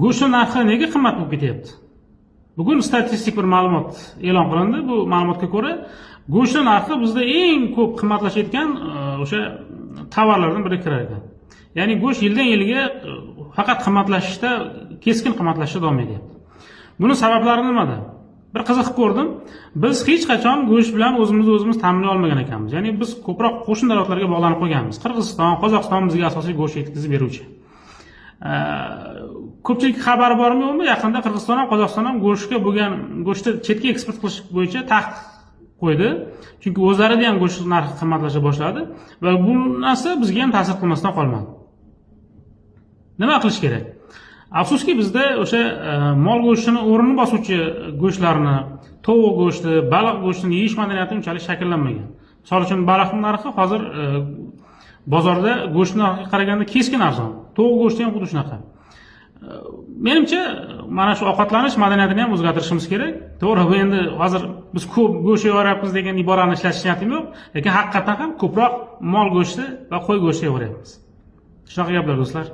Go'sht narxi nega qimmat bo'lib ketyapti? Bugun statistik bir ma'lumot e'lon qilindi. Bu ma'lumotga ko'ra, go'sht narxi bizda eng ko'p qimmatlashayotgan o'sha tovarlardan biriga kirar ekan. Ya'ni go'sht yildan yilga faqat qimmatlashishda, keskin qimmatlashda davom etyapti. Buni sabablari nimada? Bir qiziqib ko'rdim. Biz hech qachon go'sht bilan o'zimiz ta'minlay olmagan ekanmiz. Ya'ni biz ko'proq qo'shni davlatlarga bog'lanib qolganmiz. Qirg'iziston, Qozog'iston bizga asosiy go'sht yetkazib beruvchi. Ko'pchilik xabari bormi yo'qmi? Yaqinda Qirg'iziston ham Qozog'iston ham go'shtga bo'lgan go'shtni chetga eksport qilish bo'yicha taqiq qo'ydi. Chunki o'zlarida ham go'sht narxi qimmatlasha boshladi va bu narsa bizga ham ta'sir qilmasdan qolmadi. Nima qilish kerak? Afsuski bizda o'sha mol go'shtini o'rnini bosuvchi go'shtlarni, tovuq go'shti, baliq go'shtini yeyish madaniyati unchalik shakllanmagan. Misol uchun baliq narxi hozir bozorda go'sht narxiga qaraganda keskin arzon. Tovuq go'shti ham xuddi shunaqa. Menimcha, mana shu ovqatlanish madaniyatini ham o'zgartirishimiz kerak. To'g'ri, bu endi hozir biz ko'p go'sht yeyoryapmiz degan iborani ishlatish niyatim yo'q, lekin haqiqatan ham ko'proq mol go'shti va qo'y go'shti yeyoryapmiz. Shunaqa gaplar do'stlar.